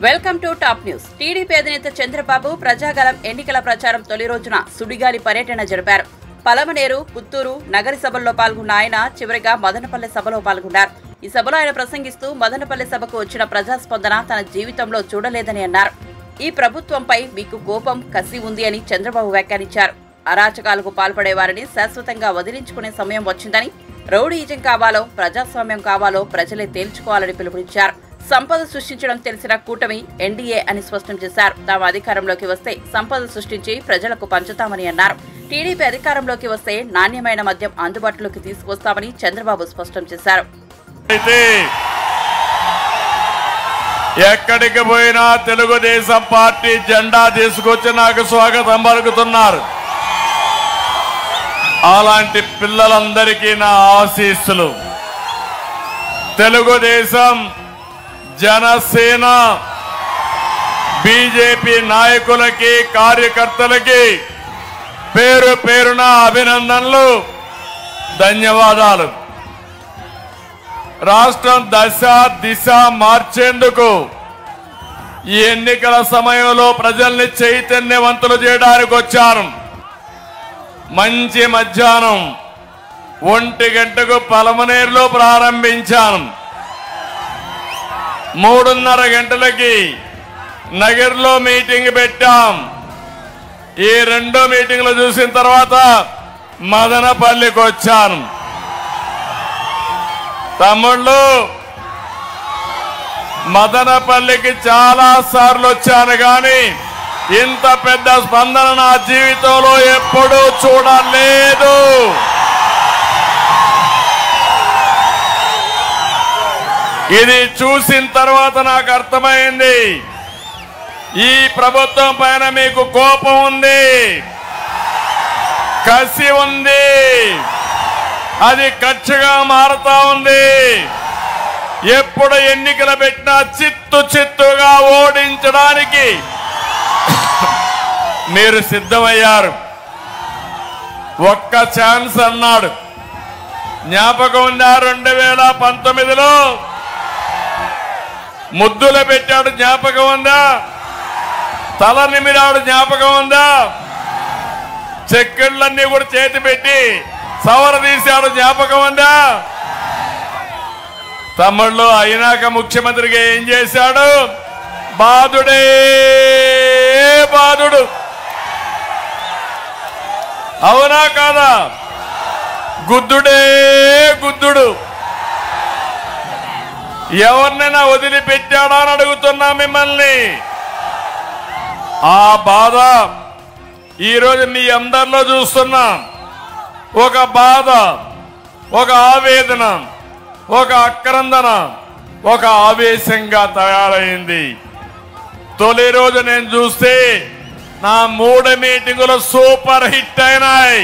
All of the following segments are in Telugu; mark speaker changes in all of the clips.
Speaker 1: Welcome to top news. TDP అధినేత చంద్రబాబు ప్రజాగలం ఎన్నికల ప్రచారం తొలి రోజున సుడిగాలి పర్యటన జరిపారు. పలమనేరు, పుత్తూరు నగరి సభల్లో పాల్గొన్న ఆయన చివరిగా మదనపల్లె సభలో పాల్గొన్నారు. ఈ సభలో ఆయన ప్రసంగిస్తూ మదనపల్లె సభకు వచ్చిన ప్రజాస్పందన తన జీవితంలో చూడలేదని అన్నారు. ఈ ప్రభుత్వంపై మీకు కోపం, కసి ఉంది అని చంద్రబాబు వ్యాఖ్యానించారు. అరాచకాలకు పాల్పడే వారిని శాశ్వతంగా వదిలించుకునే సమయం వచ్చిందని, రౌడీయిజం కావాలో ప్రజాస్వామ్యం కావాలో ప్రజలే తేల్చుకోవాలని పిలుపునిచ్చారు. సంపద సృష్టించడం తెలిసిన కూటమి ఎన్డీఏ అని స్పష్టం చేశారు. తాము అధికారంలోకి వస్తే సంపద సృష్టించి ప్రజలకు పంచుతామని అన్నారు. టీడీపీ అధికారంలోకి వస్తే నాణ్యమైన మద్యం అందుబాటులోకి తీసుకొస్తామని చంద్రబాబు స్పష్టం చేశారు.
Speaker 2: ఎక్కడికి పోయినా తెలుగుదేశం పార్టీ జెండా తీసుకొచ్చి నాకు స్వాగతం పలుకుతున్నారు. అలాంటి పిల్లలందరికీ నా ఆశీస్సులు. తెలుగుదేశం, జనసేన, బీజేపీ నాయకులకి, కార్యకర్తలకి పేరు పేరున అభినందనలు, ధన్యవాదాలు. రాష్ట్రం దశ దిశ మార్చేందుకు ఈ ఎన్నికల సమయంలో ప్రజల్ని చైతన్యవంతులు చేయడానికి వచ్చాను. మంచి మధ్యాహ్నం 1 గంటకు పలమనేరులో ప్రారంభించాను. 3:30 గంటలకి నగర్లో మీటింగ్ పెట్టాం. ఈ 2 మీటింగ్లు చూసిన తర్వాత మదనపల్లికి వచ్చాను. తమ్ముళ్ళు, మదనపల్లికి చాలా సార్లు వచ్చాను కానీ ఇంత పెద్ద స్పందన నా జీవితంలో ఎప్పుడూ చూడలేదు. ఇది చూసిన తర్వాత నాకు అర్థమైంది, ఈ ప్రభుత్వం పైన మీకు కోపం ఉంది, కసి ఉంది, అది కక్షగా మారుతా ఉంది. ఎప్పుడు ఎన్నికలు పెట్టినా చిత్తుగా ఓడించడానికి మీరు సిద్ధమయ్యారు. ఒక్క ఛాన్స్ అన్నాడు. జ్ఞాపకం ఉందా? 2019లో ముద్దులు పెట్టాడు, జ్ఞాపకం ఉందా? తల నిమిరాడు, జ్ఞాపకం ఉందా? చెక్కిళ్ళన్నీ కూడా చేతి పెట్టి సవర తీశాడు, జ్ఞాపకం ఉందా? తమ్ముళ్ళు, అయినాక ముఖ్యమంత్రిగా ఏం చేశాడు? బాధుడే బాధుడు. అవునా కాదా? గుద్దుడే గుద్దుడు. ఎవరినైనా వదిలిపెట్టాడా అని అడుగుతున్నా మిమ్మల్ని. ఆ బాధ ఈరోజు మీ అందరిలో చూస్తున్నా. ఒక బాధ, ఒక ఆవేదన, ఒక ఆక్రందన, ఒక ఆవేశంగా తయారైంది. తొలి రోజు నేను చూస్తే నా 3 మీటింగులు సూపర్ హిట్ అయినాయి.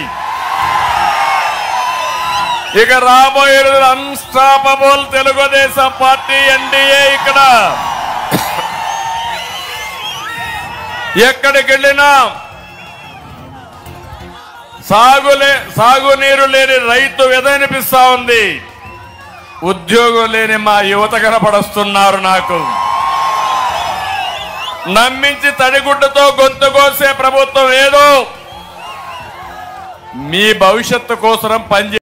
Speaker 2: ఇక రాబోయే అన్స్టాపబుల్ తెలుగుదేశం పార్టీ ఎన్డీఏ ఇక్కడ ఎక్కడికి వెళ్ళినా సాగునీరు లేని రైతు ఎదనిపిస్తా ఉంది. ఉద్యోగం లేని మా యువత కనపడుస్తున్నారు. నాకు నమ్మించి తడిగుడ్డతో గొంతు కోసే ప్రభుత్వం ఏదో మీ భవిష్యత్తు కోసం పనిచే.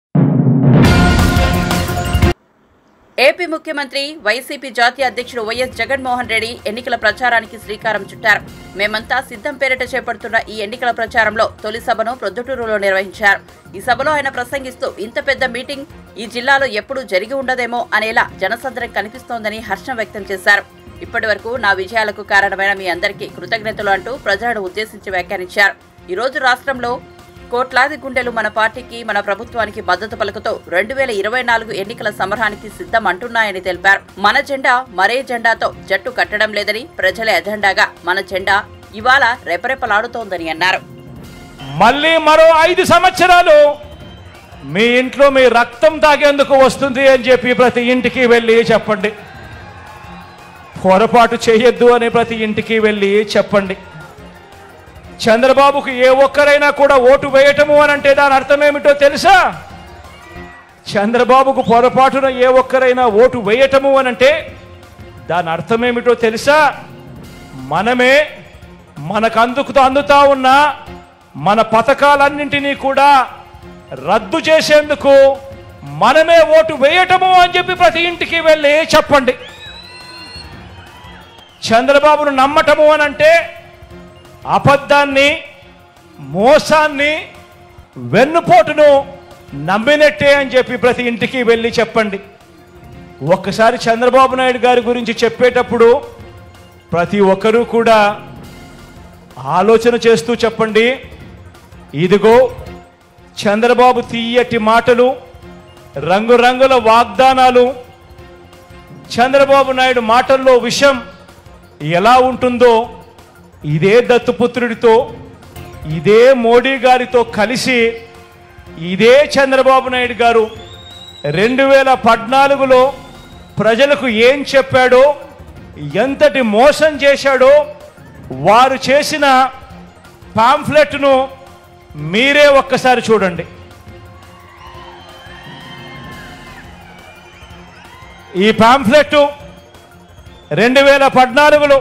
Speaker 1: ఏపీ ముఖ్యమంత్రి, వైసీపీ జాతీయ అధ్యక్షుడు వైఎస్ జగన్మోహన్ రెడ్డి ఎన్నికల ప్రచారానికి శ్రీకారం చుట్టారు. మేమంతా సిద్ధం పేరిట చేపడుతున్న ఈ ఎన్నికల ప్రచారంలో తొలి సభను ప్రొద్దుటూరులో నిర్వహించారు. ఈ సభలో ఆయన ప్రసంగిస్తూ ఇంత పెద్ద మీటింగ్ ఈ జిల్లాలో ఎప్పుడూ జరిగి ఉండదేమో అనేలా జనసంద్రం కనిపిస్తోందని హర్షం వ్యక్తం చేశారు. ఇప్పటి వరకు నా విజయాలకు కారణమైన మీ అందరికీ కృతజ్ఞతలు అంటూ ప్రజలను ఉద్దేశించి వ్యాఖ్యానించారు. ఈ రోజు రాష్ట్రంలో కోట్లాది గుండెలు మన పార్టీకి, మన ప్రభుత్వానికి మద్దతు పలుకుతూ 2024 ఎన్నికల సమరానికి సిద్ధం అంటున్నాయని తెలిపారు. మన జెండా మరే జెండాతో జట్టు కట్టడం లేదని, ప్రజల ఎజెండాగా మన జెండా ఇవాళ రెపరెపలాడుతోందని అన్నారు.
Speaker 3: మళ్ళీ మరో 5 సంవత్సరాలు మీ ఇంట్లో మీ రక్తం తాగేందుకు వస్తుంది అని చెప్పి ప్రతి ఇంటికి వెళ్ళి చెప్పండి. పొరపాటు చేయొద్దు అని ప్రతి ఇంటికి వెళ్ళి చెప్పండి. చంద్రబాబుకు ఏ ఒక్కరైనా కూడా ఓటు వేయటము అని అంటే దాని అర్థం ఏమిటో తెలుసా? చంద్రబాబుకు పొరపాటున ఏ ఒక్కరైనా ఓటు వేయటము అని అంటే దాని అర్థమేమిటో తెలుసా? మనమే మనకు అందుతా ఉన్న మన పథకాలన్నింటినీ కూడా రద్దు చేసేందుకు మనమే ఓటు వేయటము అని చెప్పి ప్రతి ఇంటికి వెళ్ళి చెప్పండి. చంద్రబాబును నమ్మటము అని అంటే అబద్ధాన్ని, మోసాన్ని, వెన్నుపోటును నమ్మినట్టే అని చెప్పి ప్రతి ఇంటికి వెళ్ళి చెప్పండి. ఒక్కసారి చంద్రబాబు నాయుడు గారి గురించి చెప్పేటప్పుడు ప్రతి ఒక్కరూ కూడా ఆలోచన చేస్తూ చెప్పండి. ఇదిగో చంద్రబాబు తీయటి మాటలు, రంగురంగుల వాగ్దానాలు, చంద్రబాబు నాయుడు మాటల్లో విషయం ఎలా ఉంటుందో ఇదే దత్తుపుత్రుడితో, ఇదే మోడీ గారితో కలిసి ఇదే చంద్రబాబు నాయుడు గారు 2014లో ప్రజలకు ఏం చెప్పాడో, ఎంతటి మోసం చేశాడో వారు చేసిన పాంఫ్లెట్ను మీరే ఒక్కసారి చూడండి. ఈ పాంఫ్లెట్ 2014లో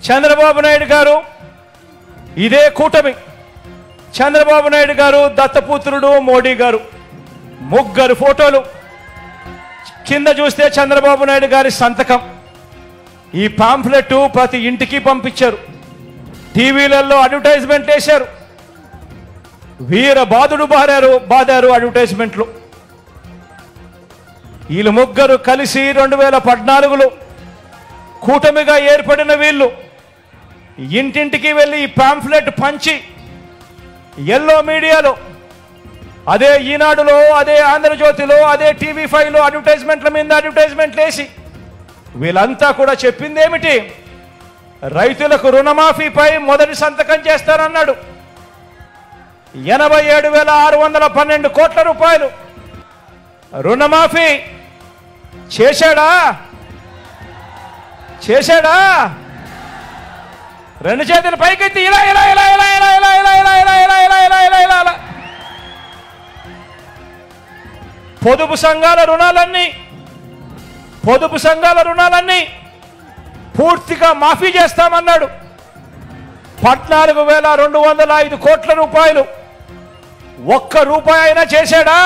Speaker 3: చంద్రబాబు నాయుడు గారు, ఇదే కూటమి, చంద్రబాబు నాయుడు గారు, దత్తపుత్రుడు మోడీ గారు, ముగ్గురు ఫోటోలు, కింద చూస్తే చంద్రబాబు నాయుడు గారి సంతకం. ఈ పాంఫ్లెట్ ప్రతి ఇంటికి పంపించారు, టీవీలలో అడ్వర్టైజ్మెంట్ వేశారు, వీర బాధుడు బాదారు అడ్వర్టైజ్మెంట్లు. వీళ్ళు ముగ్గురు కలిసి 2014లో కూటమిగా ఏర్పడిన వీళ్ళు ఇంటింటికి వెళ్ళి ఈ పాంఫ్లెట్ పంచి ఎల్లో మీడియాలో, అదే ఈనాడులో, అదే ఆంధ్రజ్యోతిలో, అదే TV5లో అడ్వర్టైజ్మెంట్ల మీద అడ్వర్టైజ్మెంట్లు వేసి వీళ్ళంతా కూడా చెప్పింది ఏమిటి? రైతులకు రుణమాఫీపై మొదటి సంతకం చేస్తానన్నాడు. 87,612 కోట్ల రూపాయలు రుణమాఫీ చేశాడా? రెండు చేతులు పైకెత్తి ఇలా ఇలా ఇలా ఇలా ఇలా ఇలా ఇలా ఇలా ఇలా ఇలా ఇలా ఇలా ఇలా ఇలా ఇలా. పొదుపు సంఘాల రుణాలన్నీ పూర్తిగా మాఫీ చేస్తామన్నాడు. 14,205 కోట్ల రూపాయలు. ఒక్క రూపాయి అయినా చేశాడా?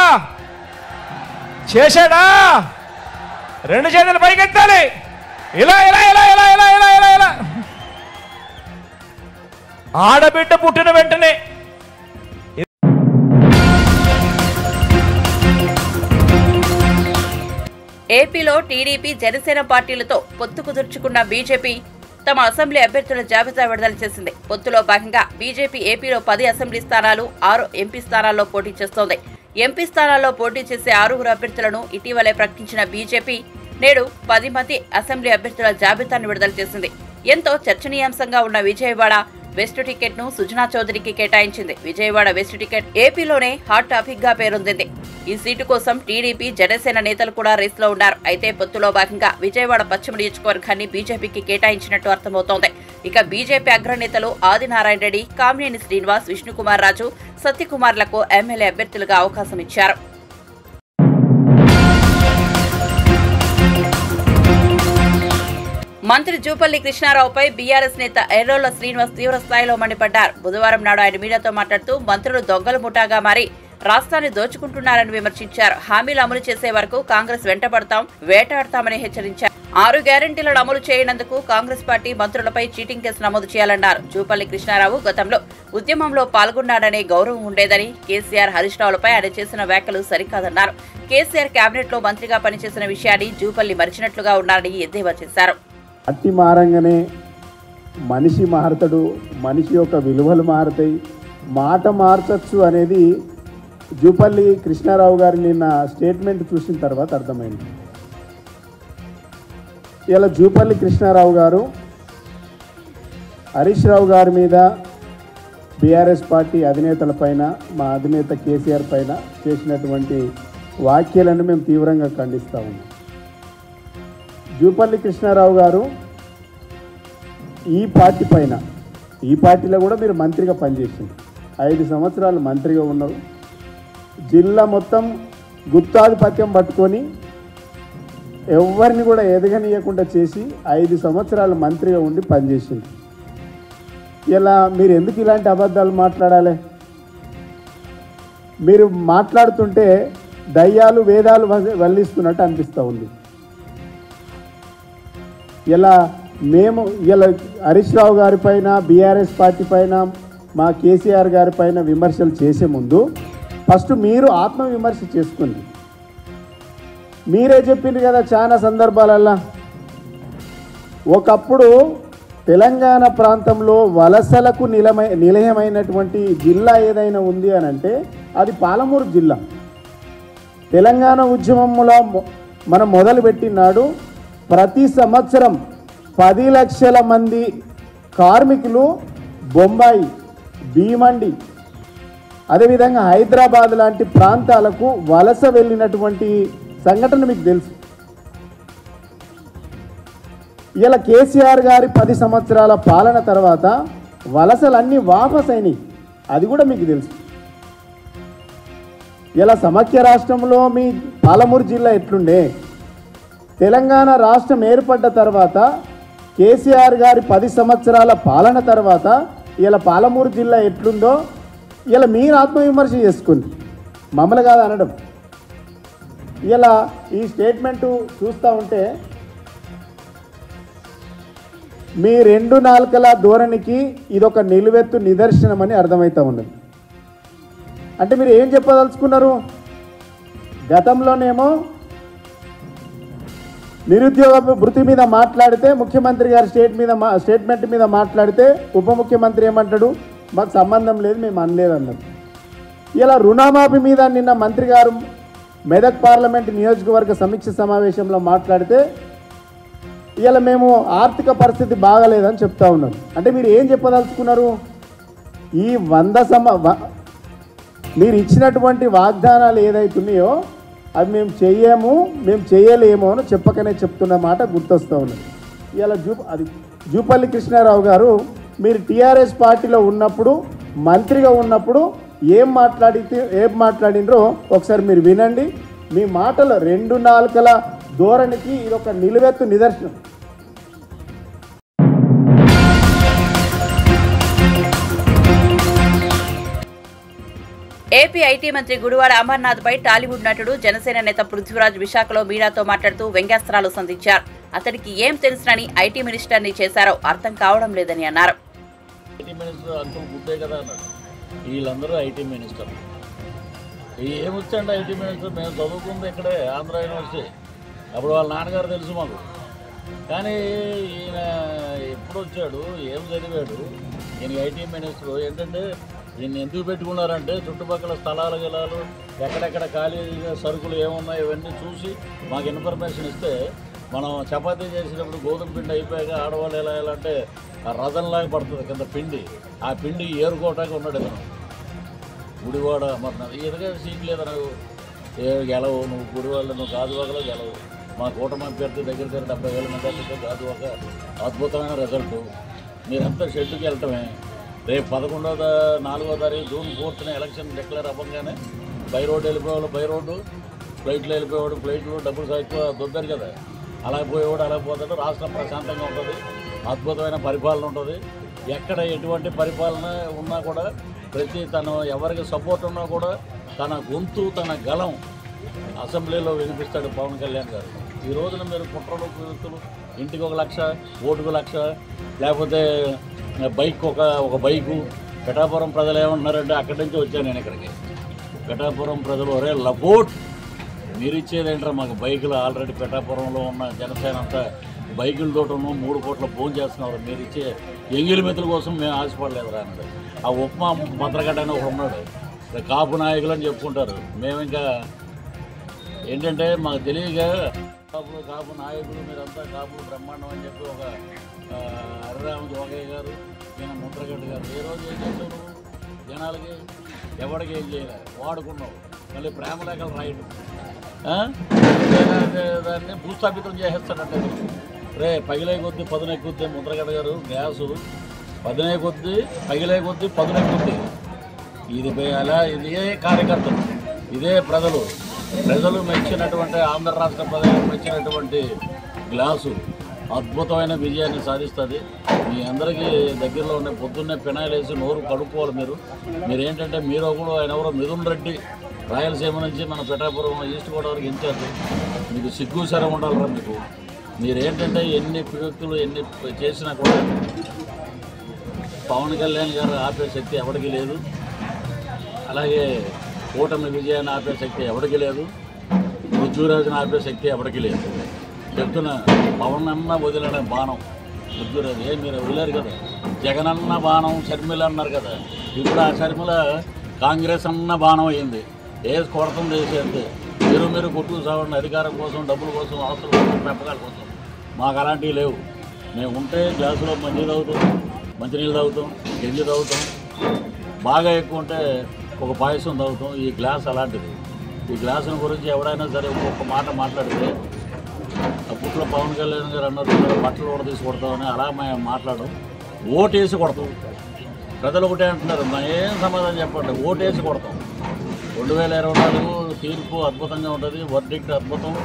Speaker 3: రెండు చేతులు పైకెత్తాలి. ఇలా ఇలా ఇలా ఇలా ఇలా ఇలా ఇలా ఇలా. ఆడబిడ్డ పుట్టిన వెంటనే
Speaker 1: ఏపీలో టీడీపీ, జనసేన పార్టీలతో పొత్తు కుదుర్చుకున్న బీజేపీ తమ అసెంబ్లీ అభ్యర్థుల జాబితా విడుదల చేసింది. పొత్తులో భాగంగా బీజేపీ ఏపీలో 10 అసెంబ్లీ స్థానాలు, 6 ఎంపీ స్థానాల్లో పోటీ చేస్తోంది. ఎంపీ స్థానాల్లో పోటీ చేసే 6 అభ్యర్థులను ఇటీవలే ప్రకటించిన బీజేపీ నేడు 10 మంది అసెంబ్లీ అభ్యర్థుల జాబితాను విడుదల చేసింది. ఎంతో చర్చనీయాంశంగా ఉన్న విజయవాడ వెస్ట్ టికెట్ ను సుజనా చౌదరికి కేటాయించింది. విజయవాడ వెస్ట్ టికెట్ ఏపీలోనే హాట్ టాపిక్ గా పేరొందింది. ఈ సీటు కోసం టీడీపీ, జనసేన నేతలు కూడా రేసులో ఉన్నారు. అయితే పొత్తులో భాగంగా విజయవాడ పశ్చిమ నియోజకవర్గాన్ని బీజేపీకి కేటాయించినట్టు అర్థమవుతోంది. ఇక బీజేపీ అగ్రనేతలు ఆదినారాయణ రెడ్డి, కామినేని శ్రీనివాస్, విష్ణుకుమార్ రాజు, సత్యకుమార్లకు ఎమ్మెల్యే అభ్యర్థులుగా అవకాశం ఇచ్చారు. మంత్రి జూపల్లి కృష్ణారావుపై బీఆర్ఎస్ నేత ఎర్రోళ్ల శ్రీనివాస్ తీవ్రస్థాయిలో మండిపడ్డారు. బుధవారం నాడు ఆయన మీడియాతో మాట్లాడుతూ మంత్రులు దొంగల ముఠాగా మారి రాష్ట్రాన్ని దోచుకుంటున్నారని విమర్శించారు. హామీలు అమలు చేసే వరకు కాంగ్రెస్ వెంటపడతాం, వేటాడతామని హెచ్చరించారు. 6 గ్యారెంటీలను అమలు చేయనందుకు కాంగ్రెస్ పార్టీ మంత్రులపై చీటింగ్ కేసు నమోదు చేయాలన్నారు. జూపల్లి కృష్ణారావు గతంలో ఉద్యమంలో పాల్గొన్నాడనే గౌరవం ఉండేదని, కేసీఆర్, హరీష్ రావులపై ఆయన చేసిన వ్యాఖ్యలు సరికాదన్నారు. కేసీఆర్ కేబినెట్ లో మంత్రిగా పనిచేసిన విషయాన్ని జూపల్లి మరిచినట్లుగా ఉన్నారని ఎద్దేవా చేశారు.
Speaker 4: అట్టి మారంగానే మనిషి మారతాడు, మనిషి యొక్క విలువలు మారుతాయి, మాట మార్చచ్చు అనేది జూపల్లి కృష్ణారావు గారి నిన్న స్టేట్మెంట్ చూసిన తర్వాత అర్థమైంది. ఇలా జూపల్లి కృష్ణారావు గారు హరీష్ రావు గారి మీద, బీఆర్ఎస్ పార్టీ అధినేతల పైన, మా అధినేత కేసీఆర్ పైన చేసినటువంటి వ్యాఖ్యలను మేము తీవ్రంగా ఖండిస్తూ ఉన్నాం. జూపల్లి కృష్ణారావు గారు ఈ పార్టీ పైన, ఈ పార్టీలో కూడా మీరు మంత్రిగా పనిచేసింది, 5 సంవత్సరాలు మంత్రిగా ఉన్నారు. జిల్లా మొత్తం గుత్తాధిపత్యం పట్టుకొని ఎవరిని కూడా ఎదగనీయకుండా చేసి 5 సంవత్సరాలు మంత్రిగా ఉండి పనిచేసింది. ఇలా మీరు ఎందుకు ఇలాంటి అబద్ధాలు మాట్లాడాలి? మీరు మాట్లాడుతుంటే దయ్యాలు వేదాలు వల్లిస్తున్నట్టు అనిపిస్తూ ఉంది. ఇలా మేము ఇలా హరీష్ రావు గారి పైన, బీఆర్ఎస్ పార్టీ పైన, మా కేసీఆర్ గారి పైన విమర్శలు చేసే ముందు ఫస్ట్ మీరు ఆత్మవిమర్శ చేసుకోండి. మీరే చెప్పింది కదా చాలా సందర్భాలల్లో, ఒకప్పుడు తెలంగాణ ప్రాంతంలో వలసలకు నిలయమైనటువంటి జిల్లా ఏదైనా ఉంది అని అంటే అది పాలమూరు జిల్లా. తెలంగాణ ఉద్యమంలో మనం మొదలుపెట్టినాడు ప్రతి సంవత్సరం 10 లక్షల మంది కార్మికులు బొంబాయి, భీమండి, అదేవిధంగా హైదరాబాద్ లాంటి ప్రాంతాలకు వలస వెళ్ళినటువంటి సంఘటన మీకు తెలుసు. ఇలా కేసీఆర్ గారి 10 సంవత్సరాల పాలన తర్వాత వలసలన్నీ వాపస్ అయినాయి, అది కూడా మీకు తెలుసు. ఇలా సమైక్య రాష్ట్రంలో మీ పాలమూరు జిల్లా ఎట్లుండే, తెలంగాణ రాష్ట్రం ఏర్పడ్డ తర్వాత కేసీఆర్ గారి 10 సంవత్సరాల పాలన తర్వాత ఇలా పాలమూరు జిల్లా ఎట్లుందో ఇలా మీరు ఆత్మవిమర్శ చేసుకోండి, మమ్మల్ని కాదు అనడం. ఇలా ఈ స్టేట్మెంటు చూస్తూ ఉంటే మీ 2 నాలుకల ధోరణికి ఇదొక నిలువెత్తు నిదర్శనమని అర్థమవుతూ ఉన్నది. అంటే మీరు ఏం చెప్పదలుచుకున్నారు? గతంలోనేమో నిరుద్యోగ భృతి మీద మాట్లాడితే ముఖ్యమంత్రి గారి స్టేట్మెంట్ మీద మాట్లాడితే ఉప ముఖ్యమంత్రి ఏమంటాడు, మాకు సంబంధం లేదు, మేము అనలేదన్నారు. ఇలా రుణమాఫీ మీద నిన్న మంత్రి గారు మెదక్ పార్లమెంట్ నియోజకవర్గ సమీక్ష సమావేశంలో మాట్లాడితే ఇలా మేము ఆర్థిక పరిస్థితి బాగాలేదని చెప్తా ఉన్నారు. అంటే మీరు ఏం చెప్పదలుచుకున్నారు? ఈ 100 మీరు ఇచ్చినటువంటి వాగ్దానాలు ఏదైతున్నాయో అవి మేము చేయలేము అని చెప్పకనే చెప్తున్న మాట గుర్తొస్తూ ఉన్నది. ఇలా జూపల్లి కృష్ణారావు గారు మీరు టీఆర్ఎస్ పార్టీలో ఉన్నప్పుడు, మంత్రిగా ఉన్నప్పుడు ఏం మాట్లాడినరో ఒకసారి మీరు వినండి. మీ మాటలు 2 నాలుకల ధోరణికి ఇదొక నిలువెత్తు నిదర్శనం.
Speaker 1: ఏపీ ఐటీ మంత్రి గుడివాడ అమర్నాథ్ పై టాలీవుడ్ నటుడు జనసేన నేత పృథ్వీరాజ్ విశాఖలో మీడియాతో మాట్లాడుతూ వ్యంగ్యాస్త్రాలు సంధించారు. అతనికి ఏం తెలుసునని ఐటీ మినిస్టర్ని చేశారో అర్థం కావడం లేదని అన్నారు.
Speaker 5: వీళ్ళందరూ ఐటీ మినిస్టర్ ఏమొచ్చండి? ఐటీ మినిస్టర్ మేము చదువుకుంది ఇక్కడే ఆంధ్ర యూనివర్సిటీ, అప్పుడు వాళ్ళ నాన్నగారు తెలుసు మాకు. కానీ ఈయన ఎప్పుడు వచ్చాడు, ఏం చదివాడు? ఈయన ఐటీ మినిస్టర్ ఏంటంటే ఈయన ఎందుకు పెట్టుకున్నారంటే చుట్టుపక్కల స్థలాలు గిలాలు ఎక్కడెక్కడ ఖాళీ సరుకులు ఏమున్నాయి ఇవన్నీ చూసి మాకు ఇన్ఫర్మేషన్ ఇస్తే మనం చపాతీ చేసేటప్పుడు గోధుమ పిండి అయిపోయాక ఆడవాళ్ళు ఎలా అంటే ఆ రథంలాగా పడుతుంది కింద పిండి, ఆ పిండి ఏరుకోవటానికి ఉన్నాడు ఇతను. గుడివాడ అమర్నాథ్ ఎదుగా సీట్ లేదా నువ్వు గెలవు, నువ్వు గుడివాళ్ళు నువ్వు గాజువాకలో గెలవు. మా కూటమి అభ్యర్థి దగ్గర 70,000 మెజార్టీతో గాజువాక అద్భుతమైన రిజల్ట్. మీరంతా షెడ్యూల్కి వెళ్ళటమే. రేపు 4వ తారీఖు జూన్ 4th ఎలక్షన్ డిక్లేర్ అవ్వగానే బై రోడ్డు వెళ్ళిపోయేవాళ్ళు బై రోడ్డు, ఫ్లైట్లో వెళ్ళిపోయేవాడు ఫ్లైట్లో, డబ్బులు ఎక్కువ దొబ్బారు కదా, అలా పోయేవాడు అలా పోతాడు. రాష్ట్రం ప్రశాంతంగా ఉంటుంది, అద్భుతమైన పరిపాలన ఉంటుంది. ఎక్కడ ఎటువంటి పరిపాలన ఉన్నా కూడా తను ఎవరికి సపోర్ట్ ఉన్నా కూడా తన గొంతు తన గలం అసెంబ్లీలో వినిపిస్తాడు పవన్ కళ్యాణ్ గారు. ఈ రోజున మీరు కుట్రలు వ్యక్తులు ఇంటికి 1 లక్ష, ఓటుకు 1 లక్ష, లేకపోతే బైక్ ఒక బైకు. పిఠాపురం ప్రజలు ఏమంటున్నారంటే అక్కడి నుంచి వచ్చాను నేను ఇక్కడికి. పిఠాపురం ప్రజలు ఒరే లపోట్ మీరు ఇచ్చేది ఏంటారా మాకు బైకులు? ఆల్రెడీ పిఠాపురంలో ఉన్న జనసేన అంతా బైకులతో 3 కోట్ల ఫోన్ చేస్తున్నారు, మీరు ఇచ్చే ఎంగిలి మెతుల కోసం మేము ఆశపడలేదురా అన్నాడు. ఆ ఉప్మా భద్రగడ్డ అని ఒకడు ఉన్నాడు, కాపు నాయకులు అని చెప్పుకుంటారు. మేము ఇంకా ఏంటంటే మాకు తెలియగా కాపు నాయకులు మీరంతా కాపులు బ్రహ్మాండం అని చెప్పి ఒక హరిరామ జోగయ్య గారు, ఈయన ముద్రగడ్డ గారు ఏ రోజు ఏం చేసావు నువ్వు జనాలకి? ఎవరికి ఏం చేయలే, వాడుకున్నావు. మళ్ళీ ప్రేమలేఖలు రాయడం, దాన్ని భూస్థాపితం చేసేస్తాడంటే రే పగిలే కొద్దీ పదునెక్కుద్ది. ముద్రగడ్డ గారు గ్యాసు పదునే కొద్దీ పగిలే కొద్దీ పదునెక్కుద్ది. ఇది అలా ఇదే కార్యకర్తలు, ఇదే ప్రజలు ప్రజలు మెచ్చినటువంటి ఆంధ్ర రాష్ట్ర ప్రజలు మెచ్చినటువంటి గ్లాసు అద్భుతమైన విజయాన్ని సాధిస్తుంది. మీ అందరికీ దగ్గరలో ఉన్న పొద్దున్నే పెనాయిల్ వేసి నోరు కడుక్కోవాలి. మీరేంటంటే మీరు కూడా ఆయన ఎవరో మిథున్ రెడ్డి రాయలసీమ నుంచి మన పిఠాపురం ఈస్ట్ గోదావరికి ఇన్ఛార్జ్. మీకు సిగ్గు శరం ఉండాలరా మీకు. మీరేంటంటే ఎన్ని వ్యక్తులు ఎన్ని చేసినా కూడా పవన్ కళ్యాణ్ గారు ఆపే శక్తి ఎవరికి లేదు. అలాగే కూటమి విజయాన్ని ఆపే శక్తి ఎవరికి లేదు. పృథ్వీరాజుని ఆపే శక్తి ఎవరికి లేదు. చెప్తున్న పవన్ అన్న వదిలిన బాణం పృథ్వీరాజు మీరు వదిలేరు కదా. జగన్ అన్న బాణం షర్మిల అన్నారు కదా. ఇప్పుడు ఆ షర్మిల కాంగ్రెస్ అన్న బాణం అయింది. వేసి కొడతం చేసేది మీరు కొట్టుకు సాగండి అధికారం కోసం, డబ్బుల కోసం, ఆస్తుల కోసం, పెంపకాల కోసం. మాకు అలాంటివి లేవు. మేము ఉంటే గ్లాసులో మంచినీళ్ళు తాగుతాం, గంజి తాగుతాం. బాగా ఎక్కువ ఉంటే ఒక పాయసం తాగుతాం. ఈ గ్లాస్ అలాంటిది. ఈ గ్లాసుల గురించి ఎవడైనా సరే ఒక్కొక్క మాట మాట్లాడితే అప్పట్లో పవన్ కళ్యాణ్ గారు అన్నారు బట్టలు కూడా తీసి కొడతామని. అలా మేము మాట్లాడడం. ఓటేసి కొడతాం. ప్రజలు ఒకటే అంటున్నారు. ఏం సమాధానం చెప్పండి. ఓటేసి కొడతాం. 2024 తీర్పు అద్భుతంగా ఉంటుంది. వర్డిక్ట్ అద్భుతం,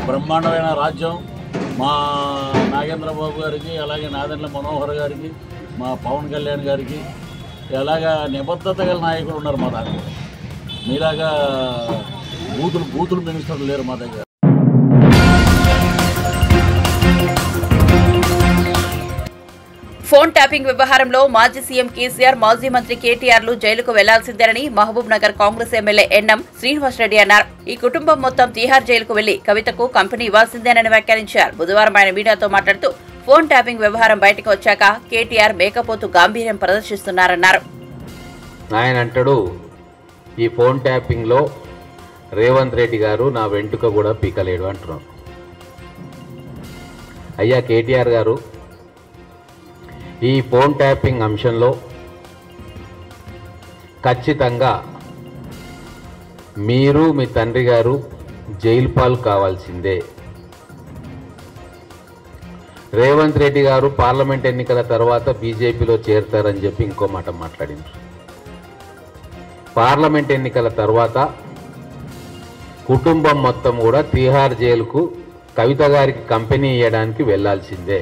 Speaker 5: బ్రహ్మాండమైన రాజ్యం. మా నాగేంద్రబాబు గారికి, అలాగే నాదెండ్ల మనోహర్ గారికి, మా పవన్ కళ్యాణ్ గారికి ఎలాగా నిబద్ధత గల నాయకులు ఉన్నారు మా దగ్గర. మీలాగా బూతులు మినిస్టర్లు లేరు మా దగ్గర.
Speaker 1: ఫోన్ ట్యాపింగ్ వ్యవహారంలో మాజీ సీఎం కేసీఆర్, మాజీ మంత్రి కేటీఆర్లు జైలుకు వెళ్లాల్సిందేనని మహబూబ్ నగర్ కాంగ్రెస్ ఎమ్మెల్యే ఎన్ఎం శ్రీనివాసరెడ్డి అన్నారు. ఈ కుటుంబం మొత్తం తీహార్ జైలుకు వెళ్లి కవితకు కంపెనీ ఇవ్వాల్సిందేనని వ్యాఖ్యానించారు. బుధవారం ఆయన మీడియాతో మాట్లాడుతూ ఫోన్ ట్యాపింగ్ వ్యవహారం బయటకు వచ్చాక కేటీఆర్ మేకపోతు గాంభీర్యం ప్రదర్శిస్తున్నారన్నారు.
Speaker 6: ఆయన అంటాడు ఈ ఫోన్ ట్యాపింగ్లో రేవంత్ రెడ్డి గారు నా వెంట్రుక కూడా పీకలేడు అంటున్నారు. అయ్యా కేటీఆర్ గారు, ఈ ఫోన్ ట్యాపింగ్ అంశంలో ఖచ్చితంగా మీరు మీ తండ్రి గారు జైలు పాలు కావాల్సిందే. రేవంత్ రెడ్డి గారు పార్లమెంట్ ఎన్నికల తర్వాత బీజేపీలో చేరతారని చెప్పి ఇంకో మాట మాట్లాడినారు. పార్లమెంట్ ఎన్నికల తర్వాత కుటుంబం మొత్తం కూడా తీహార్ జైలుకు కవిత గారికి కంపెనీ ఇవ్వడానికి వెళ్లాల్సిందే.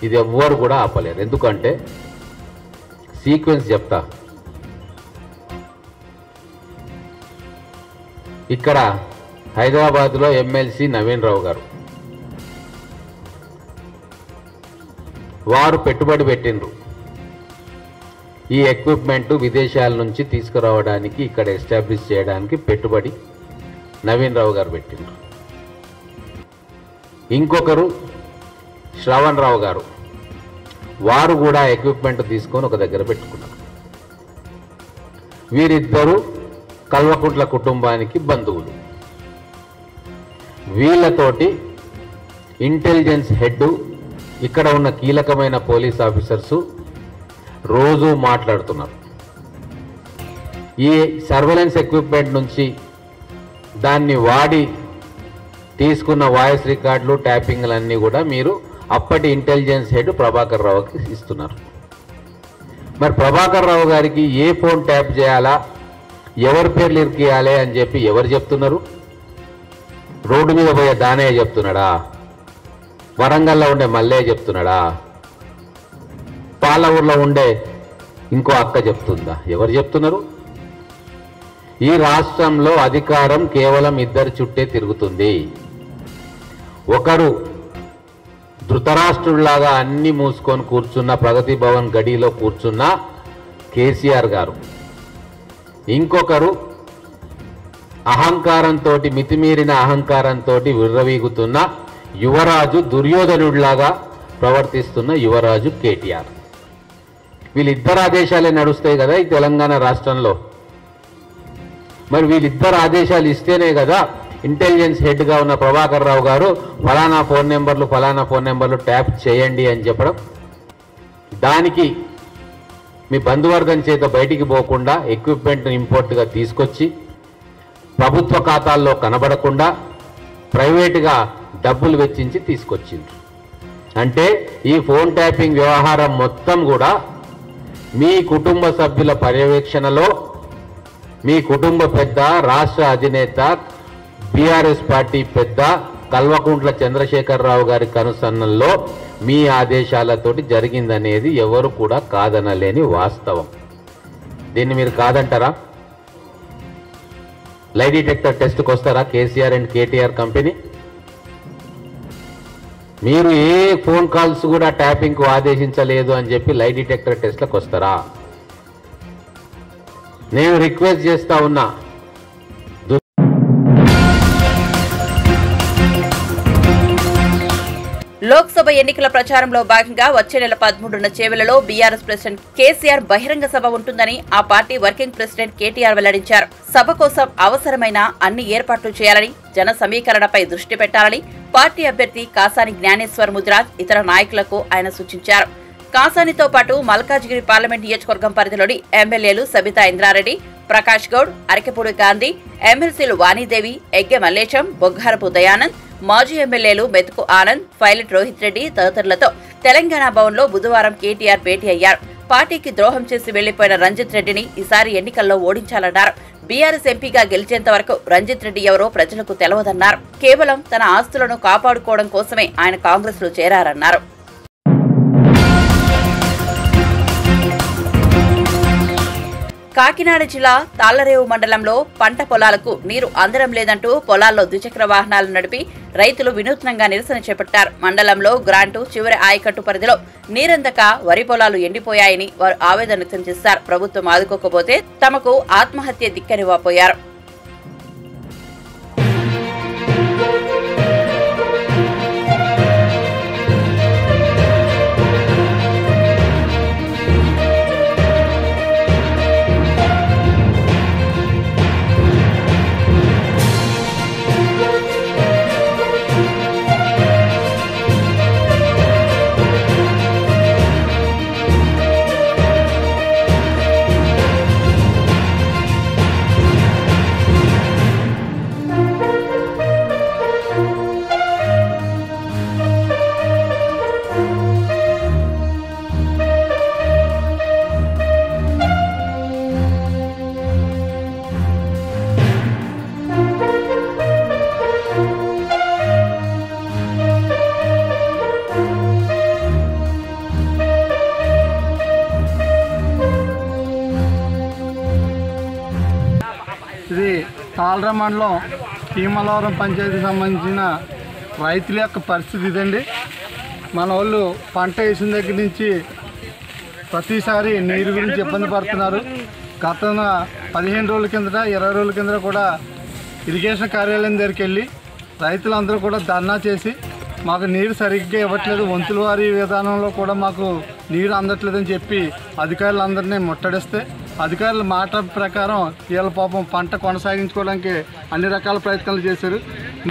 Speaker 6: ఇది ఎవ్వరు కూడా ఆపలేరు. ఎందుకంటే సీక్వెన్స్ చెప్తా. ఇక్కడ హైదరాబాద్లో ఎమ్మెల్సీ నవీన్ రావు గారు వారు పెట్టుబడి పెట్టిండ్రు. ఈ ఎక్విప్మెంట్ విదేశాల నుంచి తీసుకురావడానికి, ఇక్కడ ఎస్టాబ్లిష్ చేయడానికి పెట్టుబడి నవీన్ రావు గారు పెట్టిండ్రు. ఇంకొకరు శ్రవణ్ రావు గారు, వారు కూడా ఎక్విప్మెంట్ తీసుకొని ఒక దగ్గర పెట్టుకున్నారు. వీరిద్దరూ కల్వకుంట్ల కుటుంబానికి బంధువులు. వీళ్ళతోటి ఇంటెలిజెన్స్ హెడ్, ఇక్కడ ఉన్న కీలకమైన పోలీస్ ఆఫీసర్సు రోజు మాట్లాడుతున్నారు. ఈ సర్వేలెన్స్ ఎక్విప్మెంట్ నుంచి దాన్ని వాడి తీసుకున్న వాయిస్ రికార్డులు, ట్యాపింగ్లన్నీ కూడా మీరు అప్పటి ఇంటెలిజెన్స్ హెడ్ ప్రభాకర్ రావుకి ఇస్తున్నారు. మరి ప్రభాకర్ రావు గారికి ఏ ఫోన్ ట్యాప్ చేయాలా, ఎవరి పేర్లు ఇరికియాలి అని చెప్పి ఎవరు చెప్తున్నారు? రోడ్డు మీద పోయే దానయ్య చెప్తున్నాడా? వరంగల్లో ఉండే మల్లయ్య చెప్తున్నాడా? పాలఊరులో ఉండే ఇంకో అక్క చెప్తుందా? ఎవరు చెప్తున్నారు? ఈ రాష్ట్రంలో అధికారం కేవలం ఇద్దరి చుట్టే తిరుగుతుంది. ఒకరు ధృతరాష్ట్రుడిలాగా అన్ని మూసుకొని కూర్చున్న ప్రగతి భవన్ గడిలో కూర్చున్న కేసీఆర్ గారు, ఇంకొకరు అహంకారంతో, మితిమీరిన అహంకారంతో విర్రవీగుతున్న యువరాజు, దుర్యోధనుడిలాగా ప్రవర్తిస్తున్న యువరాజు కేటీఆర్. వీళ్ళిద్దరు ఆదేశాలే నడుస్తాయి కదా ఈ తెలంగాణ రాష్ట్రంలో. మరి వీళ్ళిద్దరు ఆదేశాలు ఇస్తేనే కదా ఇంటెలిజెన్స్ హెడ్గా ఉన్న ప్రభాకర్ రావు గారు ఫలానా ఫోన్ నెంబర్లు ట్యాప్ చేయండి అని చెప్పడం. దానికి మీ బంధువర్గం చేత బయటికి పోకుండా ఎక్విప్మెంట్ ఇంపోర్ట్గా తీసుకొచ్చి ప్రభుత్వ ఖాతాల్లో కనబడకుండా ప్రైవేటుగా డబ్బులు వెచ్చించి తీసుకొచ్చిండ్రు. అంటే ఈ ఫోన్ ట్యాపింగ్ వ్యవహారం మొత్తం కూడా మీ కుటుంబ సభ్యుల పర్యవేక్షణలో, మీ కుటుంబ పెద్ద, రాష్ట్ర అధినేత, బీఆర్ఎస్ పార్టీ పెద్ద కల్వకుంట్ల చంద్రశేఖరరావు గారి కనుసన్నల్లో మీ ఆదేశాలతోటి జరిగిందనేది ఎవరు కూడా కాదనలేని వాస్తవం. దీన్ని మీరు కాదంటారా? లై డిటెక్టర్ టెస్ట్కి వస్తారా కేసీఆర్ అండ్ కేటీఆర్ కంపెనీ? మీరు ఏ ఫోన్ కాల్స్ కూడా ట్యాపింగ్కు ఆదేశించలేదు అని చెప్పి లై డిటెక్టర్ టెస్ట్లకు వస్తారా? నేను రిక్వెస్ట్ చేస్తా ఉన్నా,
Speaker 1: లోక్సభ ఎన్నికల ప్రచారంలో భాగంగా వచ్చే నెల 13న చేవెళ్లలో బీఆర్ఎస్ ప్రెసిడెంట్ కేసీఆర్ బహిరంగ సభ ఉంటుందని ఆ పార్టీ వర్కింగ్ ప్రెసిడెంట్ కేటీఆర్ వెల్లడించారు. సభ కోసం అవసరమైన అన్ని ఏర్పాట్లు చేయాలని, జన సమీకరణపై దృష్టి పెట్టాలని పార్టీ అభ్యర్థి కాసాని జ్ఞానేశ్వర్ ముదిరాజ్ ఇతర నాయకులకు ఆయన సూచించారు. కాసానితో పాటు మల్కాజ్గిరి పార్లమెంట్ నియోజకవర్గం పరిధిలోని ఎమ్మెల్యేలు సబితా ఇంద్రారెడ్డి, ప్రకాష్ గౌడ్, అరకెపూడి గాంధీ, ఎమ్మెల్సీలు వాణీదేవి, ఎగ్గె మల్లేశం, బొగ్గారపు దయానంద్, మాజీ ఎమ్మెల్యేలు మెతుకు ఆనంద్, పైలట్ రోహిత్ రెడ్డి తదితరులతో తెలంగాణ భవన్లో బుధవారం కేటీఆర్ భేటీ అయ్యారు. పార్టీకి ద్రోహం చేసి వెళ్లిపోయిన రంజిత్ రెడ్డిని ఈసారి ఎన్నికల్లో ఓడించాలన్నారు. బీఆర్ఎస్ ఎంపీగా గెలిచేంత వరకు రంజిత్ రెడ్డి ఎవరో ప్రజలకు తెలవదన్నారు. కేవలం తన ఆస్తులను కాపాడుకోవడం కోసమే ఆయన కాంగ్రెస్ లో చేరారన్నారు. కాకినాడ జిల్లా తాళ్లరేవు మండలంలో పంట పొలాలకు నీరు అందడం లేదంటూ పొలాల్లో ద్విచక్ర వాహనాలు నడిపి రైతులు వినూత్నంగా నిరసన చేపట్టారు. మండలంలో గ్రాంటు చివరి ఆయకట్టు పరిధిలో నీరందక వరి పొలాలు ఎండిపోయాయని వారు ఆవేదన వ్యక్తం చేశారు. ప్రభుత్వం ఆదుకోకపోతే తమకు ఆత్మహత్య దిక్కని వాపోయారు.
Speaker 7: ఇది తాళ్ర మండలం భీమలవరం పంచాయతీకి సంబంధించిన రైతుల యొక్క పరిస్థితి ఇదండి. మన వాళ్ళు పంట వేసిన దగ్గర నుంచి ప్రతిసారి నీరు గురించి ఇబ్బంది పడుతున్నారు. గత 15 రోజుల కిందట 20 రోజుల కిందట కూడా ఇరిగేషన్ కార్యాలయం దగ్గరికి వెళ్ళి రైతులందరూ కూడా ధర్నా చేసి మాకు నీరు సరిగ్గా ఇవ్వట్లేదు, వంతుల వారి విధానంలో కూడా మాకు నీరు అందట్లేదని చెప్పి అధికారులందరినీ ముట్టడిస్తే అధికారుల మాట ప్రకారం వీళ్ళ పాపం పంట కొనసాగించుకోవడానికి అన్ని రకాల ప్రయత్నాలు చేశారు.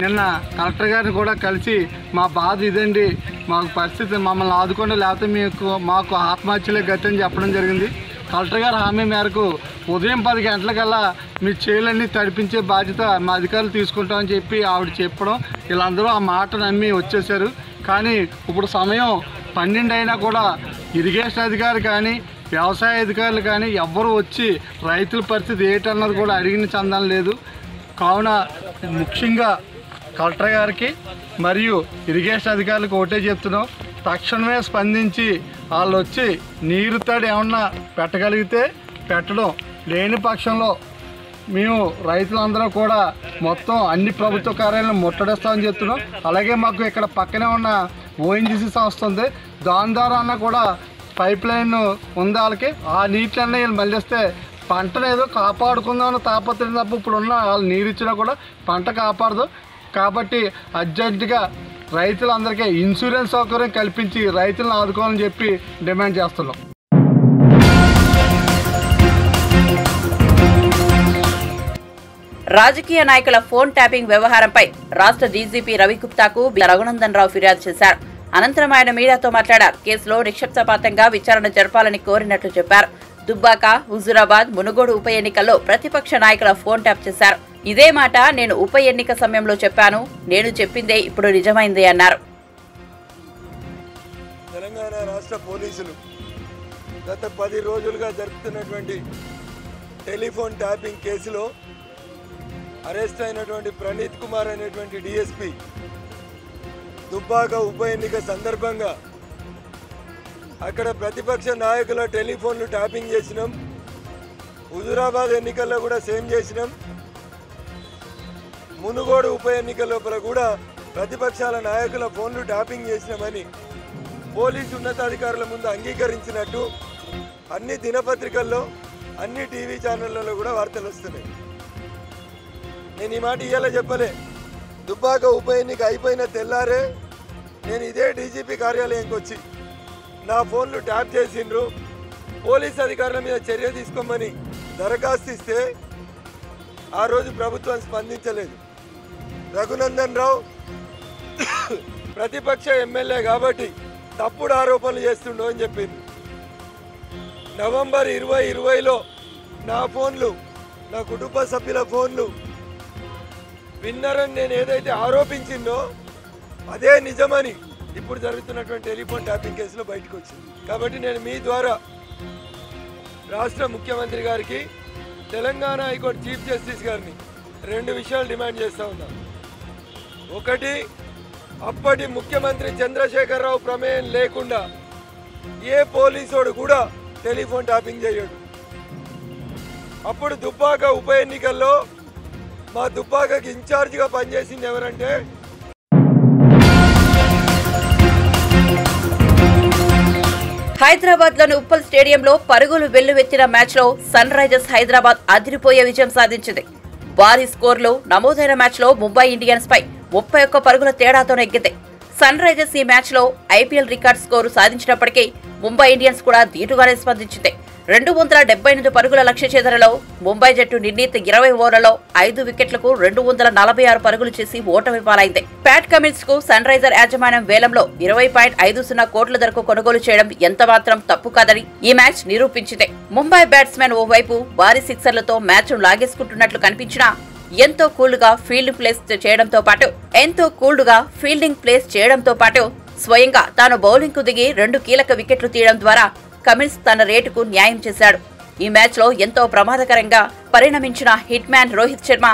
Speaker 7: నిన్న కలెక్టర్ గారిని కూడా కలిసి మా బాధ ఇదండి, మాకు పరిస్థితి మమ్మల్ని ఆదుకోండి లేకపోతే మాకు ఆత్మహత్యలే గతి అని చెప్పడం జరిగింది. కలెక్టర్ గారు హామీ మేరకు ఉదయం 10 గంటలకల్లా మీ చేలన్నీ తడిపించే బాధ్యత మా అధికారులు తీసుకుంటామని చెప్పి ఆవిడ చెప్పడం వీళ్ళందరూ ఆ మాట నమ్మి వచ్చేసారు. కానీ ఇప్పుడు సమయం 12 అయినా కూడా ఇరిగేషన్ అధికారి కానీ వ్యవసాయ అధికారులు కానీ ఎవ్వరూ వచ్చి రైతుల పరిస్థితి ఏంటన్నది కూడా అడిగిన చందం లేదు. కావున ముఖ్యంగా కలెక్టర్ గారికి మరియు ఇరిగేషన్ అధికారులకు ఒకటే చెప్తున్నాం, తక్షణమే స్పందించి వాళ్ళు వచ్చి నీరు తడి ఏమన్నా పెట్టగలిగితే పెట్టడం, లేని పక్షంలో మేము రైతులందరూ కూడా మొత్తం అన్ని ప్రభుత్వ కార్యాలయాలను ముట్టడిస్తామని చెప్తున్నాం. అలాగే మాకు ఇక్కడ పక్కనే ఉన్న ఓఎన్జీసీ సంస్థ ఉంది, దాని ద్వారా అన్నా కూడా పైప్ లైన్ ఉంది వాళ్ళకి, ఆ నీటిలన్నీ వీళ్ళు మళ్ళిస్తే పంటను ఏదో కాపాడుకుందామని తాపత్రయం తప్ప ఇప్పుడున్న వాళ్ళు నీరు ఇచ్చినా కూడా పంట కాపాడదు. కాబట్టి అర్జెంటుగా రైతులందరికీ ఇన్సూరెన్స్ సౌకర్యం కల్పించి రైతులను ఆదుకోవాలని చెప్పి డిమాండ్ చేస్తున్నాం.
Speaker 1: రాజకీయ నాయకుల ఫోన్ ట్యాపింగ్ వ్యవహారంపై రాష్ట్ర డీజీపీ రవిగుప్తాకు రఘునందన్ రావు ఫిర్యాదు చేశారు. అనంతరం ఆయన మీడియాతో మాట్లాడారు. కేసులో నిక్షిప్తపాతంగా విచారణ జరపాలని కోరినట్లు చెప్పారు. దుబ్బాక, హుజూరాబాద్, మునుగోడు ఉప ఎన్నికల్లో ప్రతిపక్ష నాయకుల ఫోన్ ట్యాప్ చేశారు. ఇదే మాట నేను ఉప ఎన్నిక సమయంలో చెప్పాను, నేను చెప్పిందే ఇప్పుడు నిజమైంది అన్నారు.
Speaker 8: తెలంగాణ రాష్ట్ర పోలీసులు గత 10 రోజులుగా జరుపుతున్నటువంటి టెలిఫోన్ ట్యాపింగ్ కేసులో అరెస్ట్ అయినటువంటి ప్రణీత్ కుమార్ అనేటువంటి డిఎస్పీ దుబ్బాక ఉప ఎన్నిక సందర్భంగా అక్కడ ప్రతిపక్ష నాయకుల టెలిఫోన్లు ట్యాపింగ్ చేసినాం. హుజూరాబాద్ ఎన్నికల్లో కూడా సేమ్ చేసినాం. మునుగోడు ఉప ఎన్నికల లోపల కూడా ప్రతిపక్షాల నాయకుల ఫోన్లు ట్యాపింగ్ చేసినామని పోలీసు ఉన్నతాధికారుల ముందు అంగీకరించినట్టు అన్ని దినపత్రికల్లో అన్ని టీవీ ఛానళ్లలో కూడా వార్తలు వస్తున్నాయి. నేను ఈ మాట ఇయ్యాల చెప్పలే. దుబ్బాక ఉప ఎన్నిక అయిపోయిన తెల్లారే నేను ఇదే డీజీపీ కార్యాలయంకి వచ్చి నా ఫోన్లు ట్యాప్ చేసిండ్రు, పోలీస్ అధికారుల మీద చర్య తీసుకోమని దరఖాస్తు ఇస్తే ఆ రోజు ప్రభుత్వం స్పందించలేదు. రఘునందన్ రావు ప్రతిపక్ష ఎమ్మెల్యే కాబట్టి తప్పుడు ఆరోపణలు చేస్తుండో అని చెప్పింది. నవంబర్ 2020లో నా ఫోన్లు, నా కుటుంబ సభ్యుల ఫోన్లు విన్నారని నేను ఏదైతే ఆరోపించిందో అదే నిజమని ఇప్పుడు జరుగుతున్నటువంటి టెలిఫోన్ ట్యాపింగ్ కేసులో బయటకు వచ్చింది. కాబట్టి నేను మీ ద్వారా రాష్ట్ర ముఖ్యమంత్రి గారికి, తెలంగాణ హైకోర్టు చీఫ్ జస్టిస్ గారిని 2 విషయాలు డిమాండ్ చేస్తూ ఉన్నాను. ఒకటి, అప్పటి ముఖ్యమంత్రి చంద్రశేఖరరావు ప్రమేయం లేకుండా ఏ పోలీసోడు కూడా టెలిఫోన్ ట్యాపింగ్ చేయడు. అప్పుడు దుబ్బాక ఉప ఎన్నికల్లో మా దుబ్బాకకి ఇన్ఛార్జిగా పనిచేసింది ఎవరంటే
Speaker 1: హైదరాబాద్ లోని ఉప్పల్ స్టేడియంలో పరుగులు వెల్లువెత్తిన మ్యాచ్ లో సన్ రైజర్స్ హైదరాబాద్ అదిరిపోయే విజయం సాధించింది. భారీ స్కోర్లు నమోదైన మ్యాచ్ లో ముంబై ఇండియన్స్ పై 31 పరుగుల తేడాతో నెగ్గింది. సన్ రైజర్స్ ఈ మ్యాచ్ లో ఐపీఎల్ రికార్డ్ స్కోరు సాధించినప్పటికీ ముంబై ఇండియన్స్ కూడా ధీటుగానే స్పందించింది. 278 పరుగుల లక్ష్య ఛేదనలో ముంబై జట్టు నిర్ణీత 20 ఓవర్లలో 5 వికెట్లకు 246 పరుగులు చేసి ఓటమి పాలైంది. ప్యాట్ కమిన్స్ కు సన్ రైజర్ యాజమాన్యం వేలంలో 20.50 కోట్ల ధరకు కొనుగోలు చేయడం ఎంతమాత్రం తప్పు కాదని ఈ మ్యాచ్ నిరూపించింది. ముంబై బ్యాట్స్మెన్ ఓవైపు భారీ సిక్సర్లతో మ్యాచ్ ను లాగేసుకుంటున్నట్లు కనిపించినా ఎంతో కూల్డ్ గా ఫీల్డింగ్ ప్లేస్ చేయడంతో పాటు స్వయంగా తాను బౌలింగ్ కు దిగి 2 కీలక వికెట్లు తీయడం ద్వారా కమిన్స్ తన రేటుకు న్యాయం చేశాడు. ఈ మ్యాచ్ లో ఎంతో ప్రమాదకరంగా పరిణమించిన హిట్ మ్యాన్ రోహిత్ శర్మ,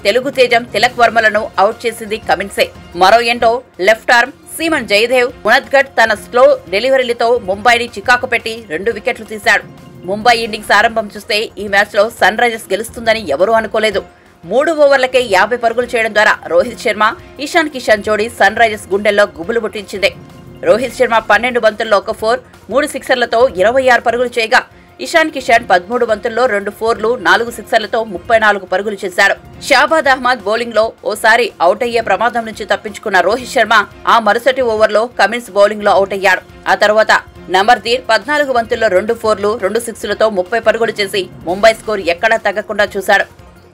Speaker 1: తెలుగు తేజం తిలక్ వర్మలను అవుట్ చేసింది కమిన్సే. మరో ఎండో left arm seamer Jayadev Unadkat తన స్లో డెలివరీలతో ముంబైని చికాకు పెట్టి 2 వికెట్లు తీశాడు. ముంబై ఇన్నింగ్స్ ఆరంభం చూస్తే ఈ మ్యాచ్ లో సన్ రైజర్స్ గెలుస్తుందని ఎవరూ అనుకోలేదు. 3 ఓవర్లకే 50 పరుగులు చేయడం ద్వారా రోహిత్ శర్మ, ఇషాన్ కిషన్ జోడీ సన్ రైజర్స్ గుండెల్లో గుబులు పుట్టించింది. రోహిత్ శర్మ 12 బంతుల్లో 1 4, 3 సిక్సర్లతో 26 పరుగులు చేయగా ఇషాన్ కిషన్ 13 బంతుల్లో 2 4లు, 4 సిక్సర్లతో 34 పరుగులు చేశారు. షాబాద్ అహ్మద్ బౌలింగ్ లో ఓసారి అవుట్ అయ్యే ప్రమాదం నుంచి తప్పించుకున్న రోహిత్ శర్మ ఆ మరుసటి ఓవర్లో కమిన్స్ బౌలింగ్ లో అవుట్ అయ్యాడు. ఆ తర్వాత నమర్దీర్ 14 బంతుల్లో 2 4లు, 2 6లతో 30 పరుగులు చేసి ముంబై స్కోర్ ఎక్కడా తగ్గకుండా చూశాడు.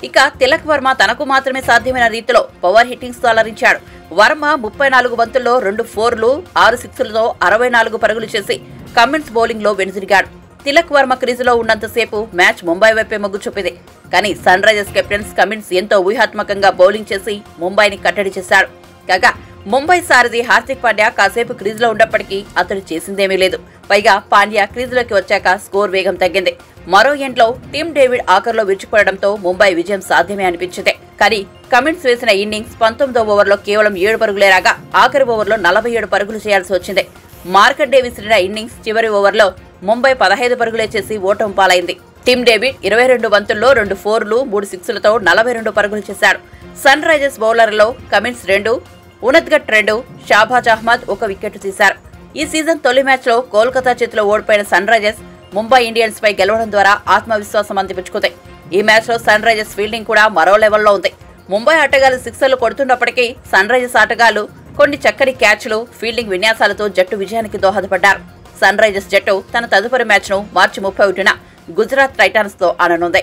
Speaker 1: ఇక తిలక్ వర్మ తనకు మాత్రమే సాధ్యమైన రీతిలో పవర్ హిట్టింగ్స్ తో అలరించాడు. వర్మ 34 బంతుల్లో 2 4లు, 6 6లతో 64 పరుగులు చేసి కమిన్స్ బౌలింగ్ లో వెనుదిరిగాడు. తిలక్ వర్మ క్రీజులో ఉన్నంతసేపు మ్యాచ్ ముంబై వైపే మొగ్గు చూపింది. కానీ సన్ రైజర్స్ కెప్టెన్ కమిన్స్ ఎంతో వ్యూహాత్మకంగా బౌలింగ్ చేసి ముంబైని కట్టడి చేశాడు. కాగా ముంబై సారథి హార్దిక్ పాండ్యా కాసేపు క్రీజులో ఉన్నప్పటికీ అతడు చేసిందేమీ లేదు. పైగా పాండ్యా క్రీజులోకి వచ్చాక స్కోర్ వేగం తగ్గింది. మరో ఎండ్లో టిమ్ డేవిడ్ ఆఖర్లో విరుచుకుపడడంతో ముంబై విజయం సాధ్యమే అనిపించింది. కానీ కమిన్స్ వేసిన ఇన్నింగ్స్ 19వ ఓవర్లో కేవలం 7 పరుగులే రాగా ఆఖరి ఓవర్లో 47 పరుగులు చేయాల్సి వచ్చింది. మార్కండే విసిరిన ఇన్నింగ్స్ చివరి ఓవర్లో ముంబై 15 పరుగులే చేసి ఓటమి పాలైంది. టిమ్ డేవిడ్ 22 బంతుల్లో 2 4లు, 3 6లతో 42 పరుగులు చేశాడు. సన్ రైజర్స్ బౌలర్లలో కమిన్స్ 2, ఉనద్గఢ్ 2, షాబాజ్ అహ్మద్ 1 వికెట్ తీశారు. ఈ సీజన్ తొలి మ్యాచ్ లో కోల్కతా చేతిలో ఓడిపోయిన సన్ రైజర్స్ ముంబై ఇండియన్స్ పై గెలవడం ద్వారా ఆత్మవిశ్వాసం అందిపుచ్చుకుంది. ఈ మ్యాచ్ లో సన్ రైజర్స్ ఫీల్డింగ్ కూడా మరో లెవెల్లో ఉంది. ముంబై ఆటగాళ్లు సిక్సర్లు కొడుతున్నప్పటికీ సన్ రైజర్స్ ఆటగాళ్లు కొన్ని చక్కని క్యాచ్లు, ఫీల్డింగ్ విన్యాసాలతో జట్టు విజయానికి దోహదపడ్డారు. సన్ రైజర్స్ జట్టు తన తదుపరి మ్యాచ్ ను మార్చి 31న గుజరాత్ టైటాన్స్ తో ఆడనుంది.